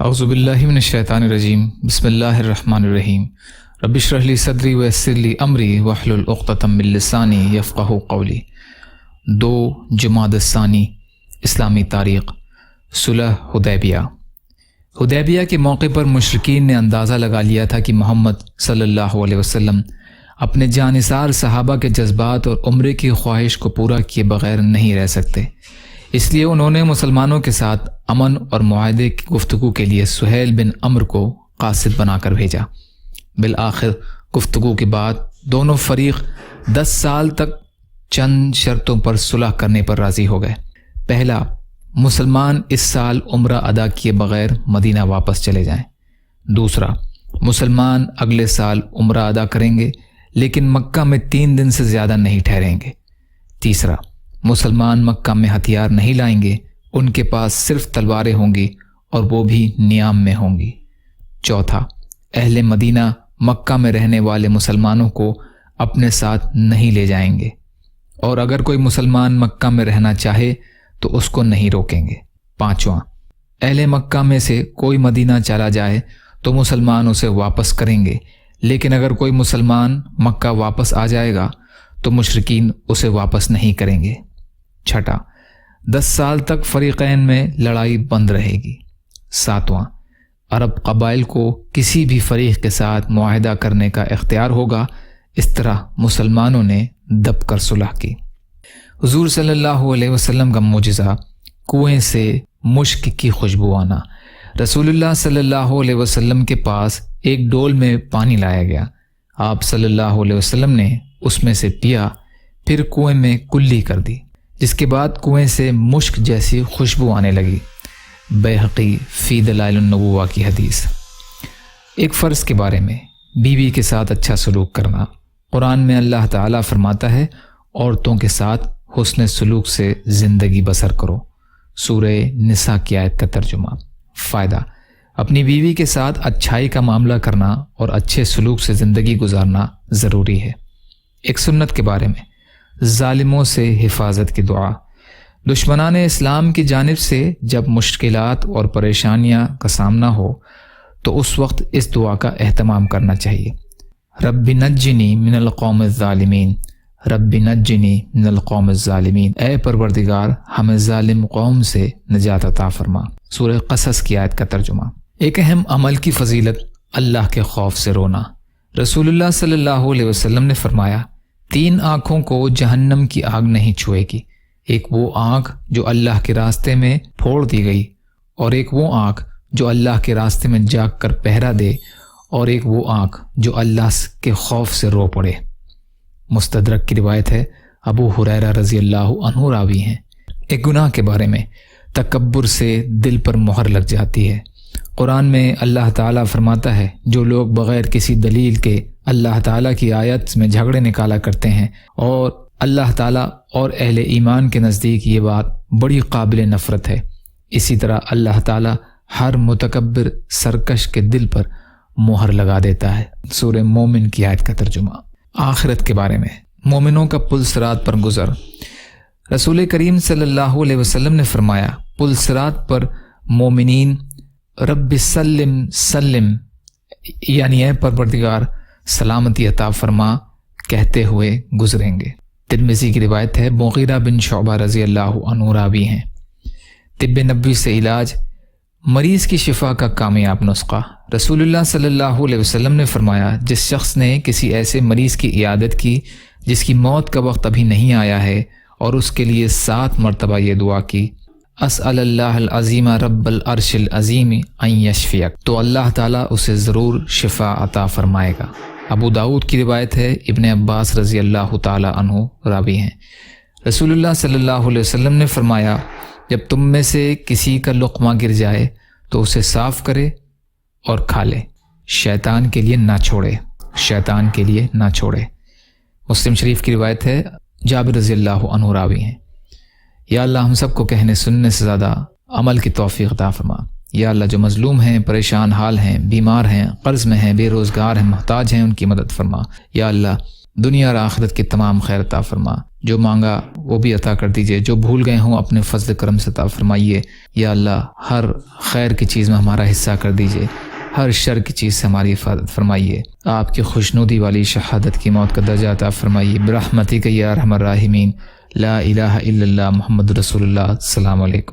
اعوذ باللہ من الشیطان الرجیم بسم اللہ الرحمن الرحیم رب اشرح لی صدری ویسر لی امری واحلل عقدۃ من لسانی یفقہوا قولی۔ 2 جمادی الثانی اسلامی تاریخ، صلح حدیبیہ کے موقع پر مشرکین نے اندازہ لگا لیا تھا کہ محمد صلی اللہ علیہ وسلم اپنے جانثار صحابہ کے جذبات اور عمرے کی خواہش کو پورا کیے بغیر نہیں رہ سکتے، اس لیے انہوں نے مسلمانوں کے ساتھ امن اور معاہدے کی گفتگو کے لیے سہیل بن عمرو کو قاصد بنا کر بھیجا۔ بالآخر گفتگو کے بعد دونوں فریق 10 سال تک چند شرطوں پر صلح کرنے پر راضی ہو گئے۔ پہلا، مسلمان اس سال عمرہ ادا کیے بغیر مدینہ واپس چلے جائیں۔ دوسرا، مسلمان اگلے سال عمرہ ادا کریں گے لیکن مکہ میں 3 دن سے زیادہ نہیں ٹھہریں گے۔ تیسرا، مسلمان مکہ میں ہتھیار نہیں لائیں گے، ان کے پاس صرف تلواریں ہوں گی اور وہ بھی نیام میں ہوں گی۔ چوتھا، اہل مدینہ مکہ میں رہنے والے مسلمانوں کو اپنے ساتھ نہیں لے جائیں گے، اور اگر کوئی مسلمان مکہ میں رہنا چاہے تو اس کو نہیں روکیں گے۔ پانچواں، اہل مکہ میں سے کوئی مدینہ چلا جائے تو مسلمان اسے واپس کریں گے، لیکن اگر کوئی مسلمان مکہ واپس آ جائے گا تو مشرکین اسے واپس نہیں کریں گے۔ چھٹا، 10 سال تک فریقین میں لڑائی بند رہے گی۔ ساتواں، عرب قبائل کو کسی بھی فریق کے ساتھ معاہدہ کرنے کا اختیار ہوگا۔ اس طرح مسلمانوں نے دب کر صلح کی۔ حضور صلی اللہ علیہ وسلم کا معجزہ، کنویں سے مشک کی خوشبو آنا۔ رسول اللہ صلی اللہ علیہ وسلم کے پاس ایک ڈول میں پانی لایا گیا، آپ صلی اللہ علیہ وسلم نے اس میں سے پیا، پھر کنویں میں کلی کر دی، جس کے بعد کنویں سے مشک جیسی خوشبو آنے لگی۔ بیہقی فی دلائل النبوہ کی حدیث۔ ایک فرض کے بارے میں، بیوی کے ساتھ اچھا سلوک کرنا۔ قرآن میں اللہ تعالیٰ فرماتا ہے، عورتوں کے ساتھ حسن سلوک سے زندگی بسر کرو۔ سورہ نساء کی آیت کا ترجمہ۔ فائدہ، اپنی بیوی کے ساتھ اچھائی کا معاملہ کرنا اور اچھے سلوک سے زندگی گزارنا ضروری ہے۔ ایک سنت کے بارے میں، ظالموں سے حفاظت کی دعا۔ دشمنان اسلام کی جانب سے جب مشکلات اور پریشانیاں کا سامنا ہو تو اس وقت اس دعا کا اہتمام کرنا چاہیے۔ رب نجنی من القوم الظالمین، رب نجنی من القوم الظالمین، اے پروردگار ہمیں ظالم قوم سے نجات عطا فرما۔ سورہ قصص کی آیت کا ترجمہ۔ ایک اہم عمل کی فضیلت، اللہ کے خوف سے رونا۔ رسول اللہ صلی اللہ علیہ وسلم نے فرمایا، 3 آنکھوں کو جہنم کی آگ نہیں چھوئے گی، ایک وہ آنکھ جو اللہ کے راستے میں پھوڑ دی گئی، اور ایک وہ آنکھ جو اللہ کے راستے میں جاگ کر پہرا دے، اور ایک وہ آنکھ جو اللہ کے خوف سے رو پڑے۔ مستدرک کی روایت ہے، ابو ہریرہ رضی اللہ عنہ راوی ہیں۔ ایک گناہ کے بارے میں، تکبر سے دل پر مہر لگ جاتی ہے۔ قرآن میں اللہ تعالیٰ فرماتا ہے، جو لوگ بغیر کسی دلیل کے اللہ تعالیٰ کی آیت میں جھگڑے نکالا کرتے ہیں، اور اللہ تعالیٰ اور اہل ایمان کے نزدیک یہ بات بڑی قابل نفرت ہے۔ اسی طرح اللہ تعالیٰ ہر متکبر سرکش کے دل پر مہر لگا دیتا ہے۔ سورہ مومن کی آیت کا ترجمہ۔ آخرت کے بارے میں، مومنوں کا پل صراط پر گزر۔ رسول کریم صلی اللہ علیہ وسلم نے فرمایا، پل صراط پر مومنین رب سلم سلم، یعنی اے پروردگار سلامتی عطا فرما کہتے ہوئے گزریں گے۔ ترمذی کی روایت ہے، مغیرہ بن شعبہ رضی اللہ عنہ راوی ہیں۔ طب نبوی سے علاج، مریض کی شفا کا کامیاب نسخہ۔ رسول اللہ صلی اللہ علیہ وسلم نے فرمایا، جس شخص نے کسی ایسے مریض کی عیادت کی جس کی موت کا وقت ابھی نہیں آیا ہے، اور اس کے لیے 7 مرتبہ یہ دعا کی، اسأل اللہ العظیم رب العرش العظیم ان یشفیک، تو اللہ تعالیٰ اسے ضرور شفا عطا فرمائے گا۔ ابو داؤد کی روایت ہے، ابن عباس رضی اللہ تعالی عنہ راوی ہیں۔ رسول اللہ صلی اللہ علیہ وسلم نے فرمایا، جب تم میں سے کسی کا لقمہ گر جائے تو اسے صاف کرے اور کھا لے، شیطان کے لیے نہ چھوڑے، شیطان کے لیے نہ چھوڑے۔ مسلم شریف کی روایت ہے، جابر رضی اللہ عنہ راوی ہیں۔ یا اللہ ہم سب کو کہنے سننے سے زیادہ عمل کی توفیق عطا فرما۔ یا اللہ جو مظلوم ہیں، پریشان حال ہیں، بیمار ہیں، قرض میں ہیں، بے روزگار ہیں، محتاج ہیں، ان کی مدد فرما۔ یا اللہ دنیا اور آخرت کی تمام خیر عطا فرما۔ جو مانگا وہ بھی عطا کر دیجیے، جو بھول گئے ہوں اپنے فضل کرم سے عطا فرمائیے۔ یا اللہ ہر خیر کی چیز میں ہمارا حصہ کر دیجیے، ہر شر کی چیز سے ہماری حفاظت فرمائیے۔ آپ کی خوشنودی والی شہادت کی موت کا درجہ عطا فرمائیے برحمتک یا ارحم الراحمین۔ لا الہ الا اللہ محمد رسول اللہ۔ السلام علیکم۔